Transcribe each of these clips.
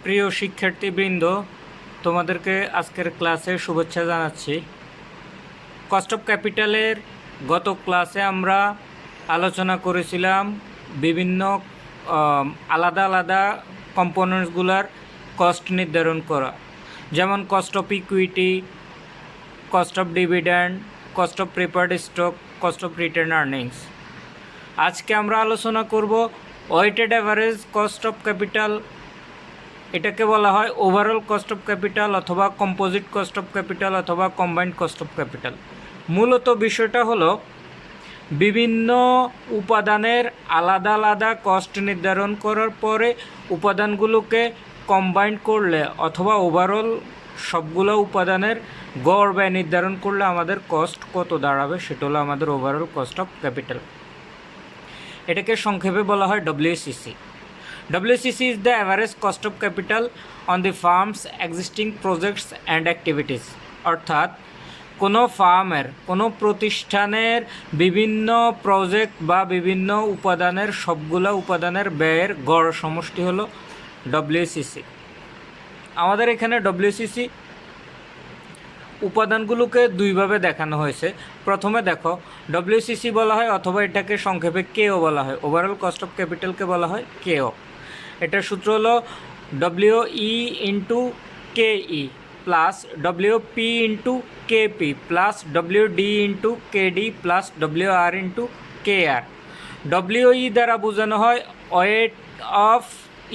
প্রিয় শিক্ষার্থীবৃন্দ, তোমাদেরকে আজকের ক্লাসে শুভেচ্ছা জানাচ্ছি। কস্ট অফ ক্যাপিটালের গত ক্লাসে আমরা আলোচনা করেছিলাম বিভিন্ন আলাদা আলাদা কম্পোনেন্টসগুলোর কস্ট নির্ধারণ করা, যেমন cost of equity, cost of dividend, cost of preferred stock, cost of retained earnings. আজকে আমরা আলোচনা করব weighted average cost of capital. এটাকে বলা হয় ওভারঅল কস্ট অফ ক্যাপিটাল অথবা কম্পোজিট কস্ট অফ ক্যাপিটাল অথবা কম্বাইন্ড কস্ট অফ ক্যাপিটাল। মূলত বিষয়টা হলো বিভিন্ন উপাদানের আলাদা আলাদা কস্ট নির্ধারণ করার পরে উপাদানগুলোকে কম্বাইন্ড করলে অথবা ওভারঅল সবগুলো উপাদানের গড় ব্যয় নির্ধারণ করলে আমাদের কস্ট কত দাঁড়াবে, সেটা হলো আমাদের ওভারঅল কস্ট অফ ক্যাপিটাল। এটাকে সংক্ষেপে বলা হয় ডব্লিউসিসি। WCC is the average cost of capital on the firm's existing projects and activities। অর্থাৎ কোনো ফার্মের, কোনো প্রতিষ্ঠানের বিভিন্ন প্রজেক্ট বা বিভিন্ন উপাদানের সবগুলো উপাদানের ব্যয়ের গড় সমষ্টি হলো WCC। আমাদের এখানে WCC উপাদানগুলোকে দুইভাবে দেখানো হয়েছে। প্রথমে দেখো, WCC বলা হয় অথবা এটাকে সংক্ষেপে কেও বলা হয়, ওভারঅল কস্ট অফ ক্যাপিটালকে বলা হয় কেও। এটার সূত্র হলো WE into KE plus WP into KP plus WD into KD plus WR into KR। WE দ্বারা বোঝানো হয় ওয়েট অফ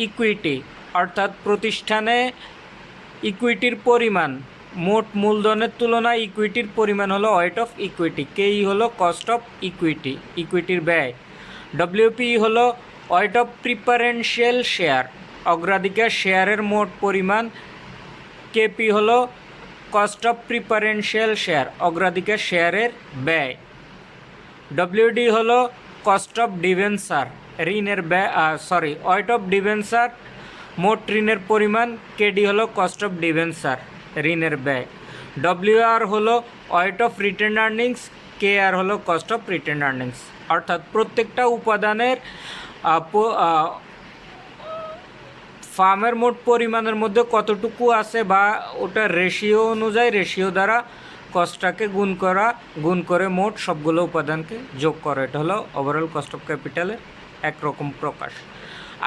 ইকুইটি, অর্থাৎ প্রতিষ্ঠানে ইকুইটির পরিমাণ, মোট মূলধনের তুলনায় ইকুইটির পরিমাণ হলো ওয়েট অফ ইকুইটি। KE হলো কস্ট অফ ইকুইটি, ইকুইটির ব্যয়। WP হলো ওয়েট অফ প্রিফারেন্সিয়াল শেয়ার, অগ্রাধিকার শেয়ারের মোট পরিমাণ। KP হলো কস্ট অফ প্রিফারেন্সিয়াল শেয়ার, অগ্রাধিকার শেয়ারের ব্যয়। WD হলো কস্ট অফ ডিভেঞ্চার, ঋণের ব্যয়, ওয়েট অফ ডিভেঞ্চার, মোট ঋণের পরিমাণ। KD হলো কস্ট অফ ডিভেঞ্চার, ঋণের ব্যয়। WR হলো wait of retained earnings, KR হলো কস্ট অফ রিটেন আর্নিংস। অর্থাৎ প্রত্যেকটা উপাদানের ফার্মের মোট পরিমাণের মধ্যে কতটুকু আছে বা ওটার রেশিও অনুযায়ী, রেশিও দ্বারা কস্টটাকে গুণ করে মোট সবগুলো উপাদানকে যোগ করা। এটা হলো ওভারঅল কস্ট অফ ক্যাপিটালের একরকম প্রকাশ।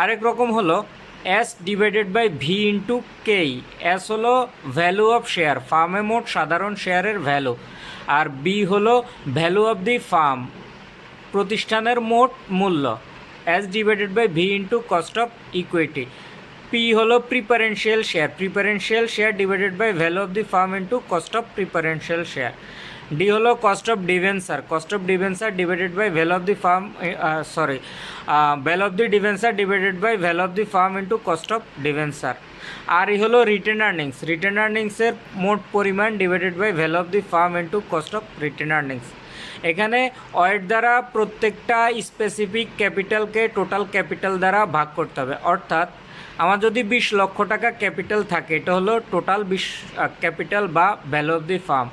আরেক রকম হলো S divided by V into KE। S হলো ভ্যালু অফ শেয়ার, ফার্মে মোট সাধারণ শেয়ারের ভ্যালু, আর B হলো ভ্যালু অফ দি ফার্ম, প্রতিষ্ঠানের মোট মূল্য। S divided by V into cost of equity. P হলো preferential share, preferential share divided by value of the firm into cost of preferential share. D হলো cost of debenture, cost of debenture divided by value of the firm, value of the debenture divided by value of the firm into cost of debenture. R E হলো retained earnings, retained আর্নিংসের মোট পরিমাণ divided by value of the firm into cost of retained earnings. এখানে weight দ্বারা প্রত্যেকটা specific ক্যাপিটালকে total capital দ্বারা ভাগ করতে হবে। অর্থাৎ আমার যদি 20 লক্ষ টাকা ক্যাপিটাল থাকে, এটা হলো টোটাল 20 ক্যাপিটাল বা ভ্যালু অফ দি ফার্ম।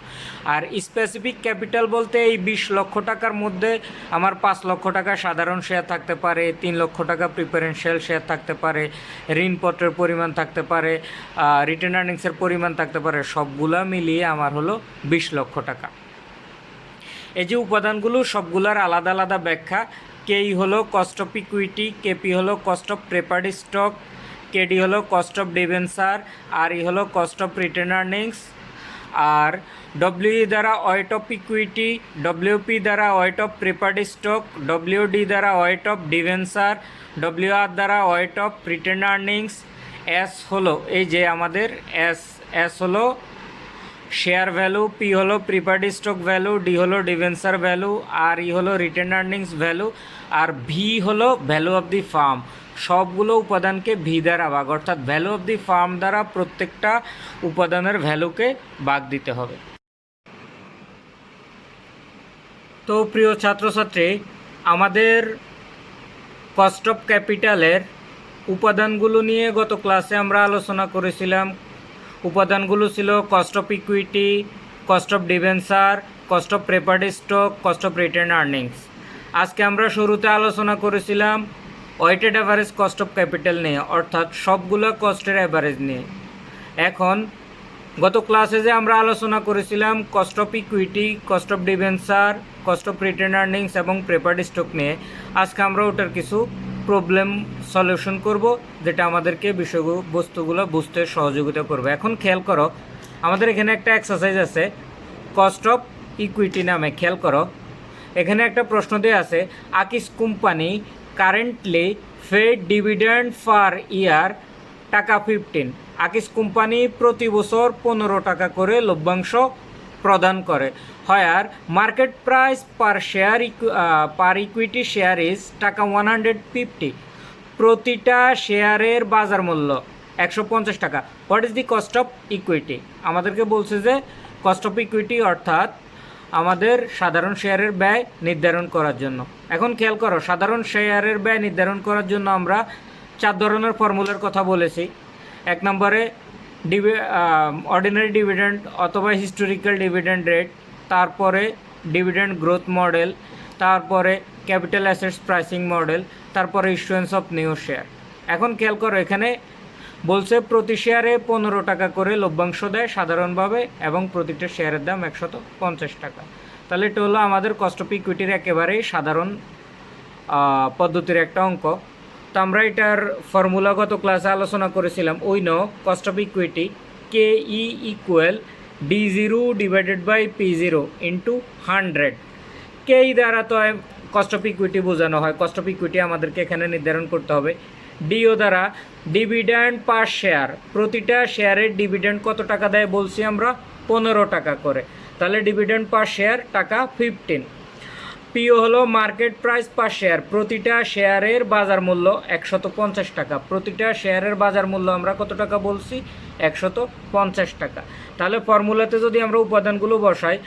আর স্পেসিফিক ক্যাপিটাল বলতে এই 20 লক্ষ টাকার মধ্যে আমার 5 লক্ষ টাকা সাধারণ শেয়ার থাকতে পারে, 3 লক্ষ টাকা প্রিফারেন্সিয়াল শেয়ার থাকতে পারে, ঋণপত্রের পরিমাণ থাকতে পারে, রিটেন আর্নিংসের পরিমাণ থাকতে পারে, সবগুলা মিলিয়ে আমার হলো 20 লক্ষ টাকা। এই যে উপাদানগুলো সবগুলার আলাদা আলাদা ব্যাখ্যা। KE হলো কস্ট অফ ইকুইটি, KP হলো cost of preferred stock, KD হলো কস্ট অফ ডিভেঞ্চার, RE হলো কস্ট অফ রিটেন আর্নিংস। আর WE দ্বারা ওয়েট অফ ইকুইটি, WP দ্বারা weight of preferred stock, WD দ্বারা ওয়েট অফ ডিভেঞ্চার, WR দ্বারা weight of retained earnings. S হলো এই যে আমাদের S হলো শেয়ার ভ্যালু, P হলো প্রিফার্ড স্টক ভ্যালু, D হলো ডিভেঞ্চার ভ্যালু, RE হলো রিটেন আর্নিংস ভ্যালু, আর V হলো ভ্যালু অফ দি ফার্ম। সবগুলো উপাদানকে V দ্বারা ভাগ, অর্থাৎ ভ্যালু অফ দি ফার্ম দ্বারা প্রত্যেকটা উপাদানের ভ্যালুকে ভাগ দিতে হবে। তো প্রিয় ছাত্রছাত্রী, আমাদের কস্ট অফ ক্যাপিটালের উপাদানগুলো নিয়ে গত ক্লাসে আমরা আলোচনা করেছিলাম। উপাদানগুলো ছিল cost of equity, cost of debenture, cost of preferred stock, cost of retained earnings. আজকে আমরা শুরুতে আলোচনা করেছিলাম weighted average cost of capital নিয়ে, অর্থাৎ সবগুলো কস্টের অ্যাভারেজ নিয়ে। এখন গত ক্লাসে যে আমরা আলোচনা করেছিলাম cost of equity, cost of debenture, cost of retained earnings এবং প্রেফার্ড স্টক নিয়ে, আজকে আমরা ওটার কিছু প্রবলেম সলিউশন করব, যেটা আমাদেরকে বিষয়বস্তুগুলো বুঝতে সহযোগিতা করবে। এখন খেয়াল করো, আমাদের এখানে একটা এক্সারসাইজ আছে কস্ট অফ ইকুইটি নামে। খেয়াল করো, এখানে একটা প্রশ্ন দেওয়া আছে, আকিস কোম্পানি কারেন্টলি ফেড ডিভিডেন্ড পার ইয়ার টাকা 15। আকিস কোম্পানি প্রতি বছর 15 টাকা করে লভ্যাংশ প্রদান করে। হয়ার market price per share per equity share is টাকা 150। প্রতিটা শেয়ারের বাজার মূল্য 150 টাকা। What is the cost of equity? আমাদেরকে বলছে যে কস্ট অফ ইকুইটি অর্থাৎ আমাদের সাধারণ শেয়ারের ব্যয় নির্ধারণ করার জন্য। এখন খেয়াল করো, সাধারণ শেয়ারের ব্যয় নির্ধারণ করার জন্য আমরা 4 ধরনের ফর্মুলার কথা বলেছি। 1 নম্বরে অর্ডিনারি ডিভিডেন্ড অথবা হিস্টোরিক্যাল ডিভিডেন্ড রেট, তারপরে ডিভিডেন্ড গ্রোথ মডেল, তারপরে ক্যাপিটাল অ্যাসেটস প্রাইসিং মডেল, তারপরে ইস্যুয়েন্স অফ নিউ শেয়ার। এখন খেয়াল করো, এখানে বলছে প্রতি শেয়ারে 15 টাকা করে লভ্যাংশ দেয় সাধারণভাবে, এবং প্রতিটা শেয়ারের দাম 150 টাকা। তাহলে এটা হলো আমাদের কস্ট অফ ইকুইটির একেবারেই সাধারণ পদ্ধতির একটা অঙ্ক। তো আমরা এটার ফর্মুলা গত ক্লাসে আলোচনা করেছিলাম। ওই cost of equity K E equal D0 divided by P0 into 100। K E দ্বারা তো কস্ট অফ ইকুইটি বোঝানো হয়। কস্ট অফ ইকুইটি আমাদেরকে এখানে নির্ধারণ করতে হবে। ডিও দ্বারা ডিভিডেন্ড পার শেয়ার, প্রতিটা শেয়ারের ডিভিডেন্ড কত টাকা দেয় বলছি আমরা, 15 টাকা করে। তাহলে ডিভিডেন্ড পার শেয়ার টাকা 15। পিও হলো মার্কেট প্রাইস পার শেয়ার, প্রতিটা শেয়ারের বাজার মূল্য 150 টাকা। প্রতিটা শেয়ারের বাজার মূল্য আমরা কত টাকা বলছি, 150 টাকা। তাহলে ফর্মুলাতে যদি আমরা উপাদানগুলো বসাই,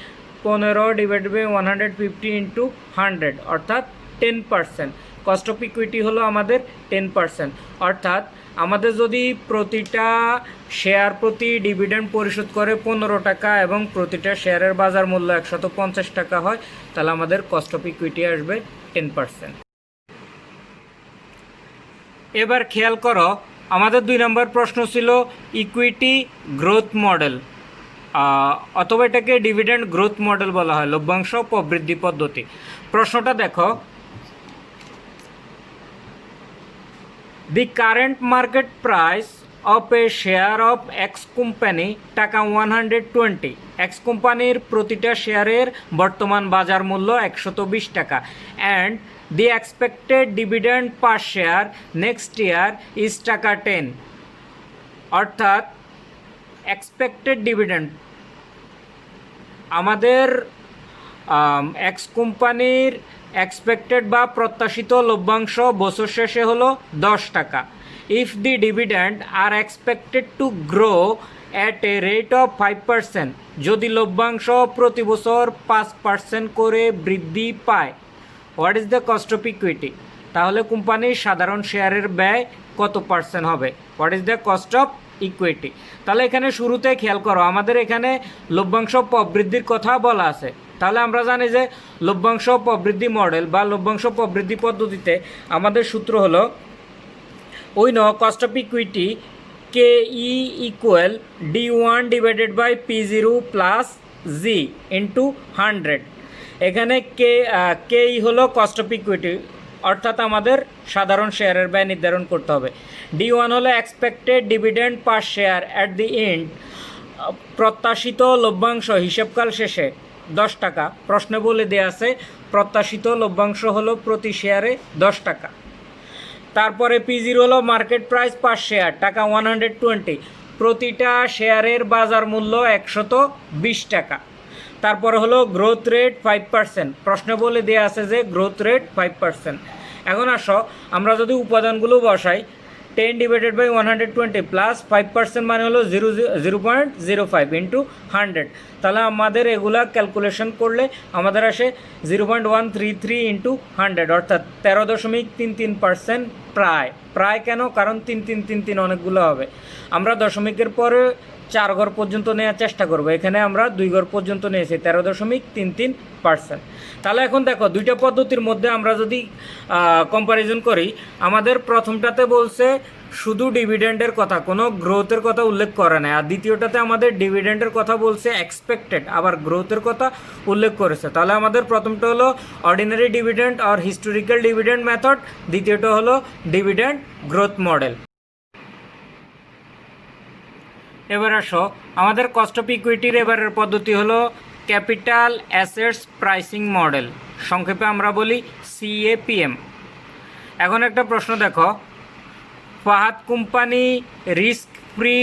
15 ডিভাইড বাই 150 ইন্টু 100 অর্থাৎ 10%। কস্ট অফ ইকুইটি হলো আমাদের 10%। অর্থাৎ আমাদের যদি প্রতিটা শেয়ার প্রতি ডিভিডেন্ড পরিশোধ করে 15 টাকা এবং প্রতিটা শেয়ারের বাজার মূল্য 150 টাকা হয়, তাহলে আমাদের কস্ট অফ ইকুইটি আসবে 10%। এবার খেয়াল করো, আমাদের 2 নম্বর প্রশ্ন ছিল ইকুইটি গ্রোথ মডেল, অথবা এটাকে ডিভিডেন্ড গ্রোথ মডেল বলা হয়, লভ্যাংশ প্রবৃদ্ধি পদ্ধতি। প্রশ্নটা দেখো, the current market price of a share of X company টাকা 120। X কোম্পানির প্রতিটা শেয়ারের বর্তমান বাজার মূল্য 120 টাকা। And the expected dividend per share next year is টাকা 10। অর্থাৎ এক্সপেক্টেড ডিভিডেন্ড, আমাদের এক্স কোম্পানির এক্সপেক্টেড বা প্রত্যাশিত লভ্যাংশ বছর শেষে হলো 10 টাকা। If the dividend are expected to grow at a rate of 5%, যদি লভ্যাংশ প্রতি বছর 5% করে বৃদ্ধি পায়, what is the cost of equity? তাহলে কোম্পানির সাধারণ শেয়ারের ব্যয় কত পার্সেন্ট হবে? What is the cost of equity? তাহলে এখানে শুরুতে খেয়াল করো, আমাদের এখানে লভ্যাংশ প্রবৃদ্ধির কথা বলা আছে। তাহলে আমরা জানি যে লভ্যাংশ প্রবৃদ্ধি মডেল বা লভ্যাংশ প্রবৃদ্ধি পদ্ধতিতে আমাদের সূত্র হলো ওই cost of equity K E equal D1 divided by P0 plus G into 100। এখানে কে ই হলো কস্ট অফ ইকুইটি, অর্থাৎ আমাদের সাধারণ শেয়ারের ব্যয় নির্ধারণ করতে হবে। D1 হলো expected dividend per share at the end, প্রত্যাশিত লভ্যাংশ হিসাবকাল শেষে 10 টাকা। প্রশ্নে বলে দেওয়া আছে প্রত্যাশিত লভ্যাংশ হলো প্রতি শেয়ারে 10 টাকা। তারপরে P0 হলো মার্কেট প্রাইস পার শেয়ার টাকা 120, প্রতিটা শেয়ারের বাজার মূল্য 120 টাকা। তারপরে হলো গ্রোথ রেট 5%, প্রশ্নে বলে দেওয়া আছে যে গ্রোথ রেট 5%। এখন আসো আমরা যদি উপাদানগুলো বসাই, 10 ডিভাইডেড বাই 120 প্লাস 5% মানে হলো 0.05 ইন্টু 100। তাহলে আমাদের এগুলা ক্যালকুলেশন করলে আমাদের আসে 0.133 ইন্টু 100 অর্থাৎ 13.33%। প্রায় কেন? কারণ 3 অনেকগুলো হবে। আমরা দশমিকের পরে 4 ঘর পর্যন্ত নেওয়ার চেষ্টা করব। এখানে আমরা 2 ঘর পর্যন্ত নিয়েছি 13.33%। তাহলে এখন দেখো দুইটা পদ্ধতির মধ্যে আমরা যদি কম্প্যারিজন করি, আমাদের প্রথমটাতে বলছে শুধু ডিভিডেন্ডের কথা, কোনো গ্রোথের কথা উল্লেখ করে না, আর দ্বিতীয়টাতে আমাদের ডিভিডেন্ডের কথা বলছে এক্সপেক্টেড, আবার গ্রোথের কথা উল্লেখ করেছে। তাহলে আমাদের প্রথমটা হলো অর্ডিনারি ডিভিডেন্ড আর হিস্টোরিক্যাল ডিভিডেন্ড মেথড, দ্বিতীয়টা হলো ডিভিডেন্ড গ্রোথ মডেল। এবার আসো আমাদের কস্ট অফ ইকুইটির এবারের পদ্ধতি হলো ক্যাপিটাল অ্যাসেটস প্রাইসিং মডেল, সংক্ষেপে আমরা বলি CAPM। এখন একটা প্রশ্ন দেখো, Fahad company risk free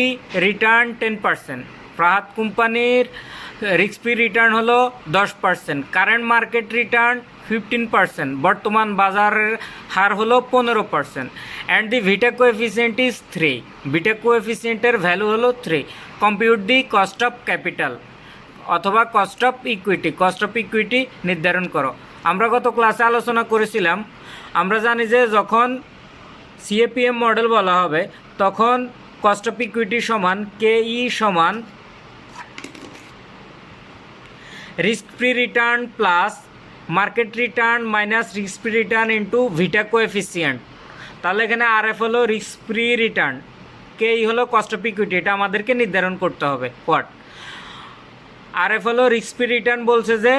return 10%, Fahad কোম্পানির রিস্ক ফ্রি রিটার্ন হলো 10%, কারেন্ট মার্কেট রিটার্ন 15%, বর্তমান বাজারের হার হলো 15%, and the beta coefficient is 3, beta কোএফিসিয়েন্টের ভ্যালু হলো 3। Compute the cost of capital অথবা cost of equity, cost of equity নির্ধারণ করো। আমরা গত ক্লাসে আলোচনা করেছিলাম, আমরা জানি যে যখন CAPM মডেল বলা হবে তখন কস্ট অফ ইকুইটি সমান KE সমান risk free return plus market return minus risk free return into beta coefficient. তাহলে এখানে RF হলো রিস্ক ফ্রি রিটার্ন, KE হলো কস্ট অফ ইকুইটি, এটা আমাদেরকে নির্ধারণ করতে হবে। হোয়াট RF হলো রিস্ক ফ্রি রিটার্ন বলছে যে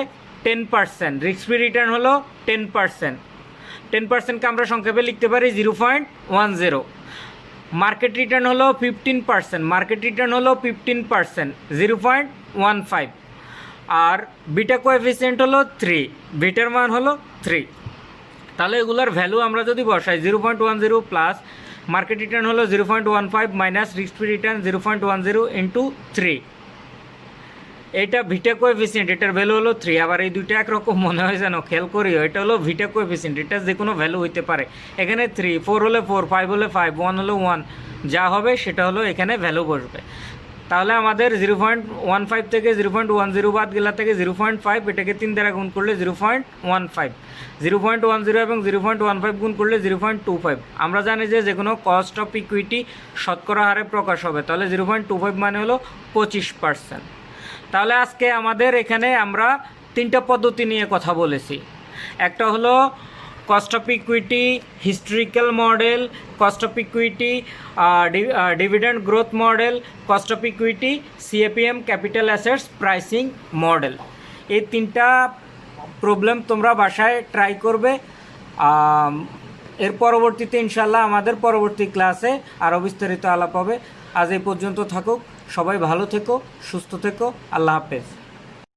10%, রিস্ক ফ্রি রিটার্ন হলো 10%, 10%কে আমরা সংক্ষেপে লিখতে পারি 0.10। মার্কেট রিটার্ন হলো 15%, মার্কেট রিটার্ন হলো 15%, 0.15। আর বিটা কোএফিসিয়েন্ট হলো 3, বিটার মান হলো 3। তাহলে এগুলোর ভ্যালু আমরা যদি বসাই 0.10 প্লাস মার্কেট রিটার্ন হলো 0.15 minus risk free return 0.10 into 3, এটা ভিটা কোএফিসিয়েন্ট, এটার ভ্যালু হলো 3। আবার এই দুইটা একরকম মনে হয় যেন, খেয়াল করিও, এটা হলো ভিটা কোএফিসিয়েন্ট, এটা যে কোনো ভ্যালু হইতে পারে। এখানে 3, 4 হলে 4, 5 হলে 5, 1 হলে 1, যা হবে সেটা হলো এখানে ভ্যালু বসবে। তাহলে আমাদের 0.15 থেকে 0.10 বাদ গেলা থেকে 0.5, এটাকে 3 দ্বারা গুণ করলে 0.15, 0.10 এবং 0.15 গুণ করলে 0.25। আমরা জানি যে কোনো কস্ট অফ ইকুইটি শতকরা হারে প্রকাশ হবে, তাহলে 0.25 মানে হলো 25%। তাহলে আজকে আমাদের এখানে আমরা 3টা পদ্ধতি নিয়ে কথা বলেছি। একটা হলো cost of equity historical model, cost of equity dividend growth model, cost of equity CAPM capital assets pricing model. এই 3টা প্রবলেম তোমরা বাসায় ট্রাই করবে। এর পরবর্তীতে ইনশাল্লাহ আমাদের পরবর্তী ক্লাসে আরও বিস্তারিত আলাপ হবে। আজ এই পর্যন্ত থাকুক, সবাই ভালো থেকো, সুস্থ থেকো, আল্লাহ হাফেজ।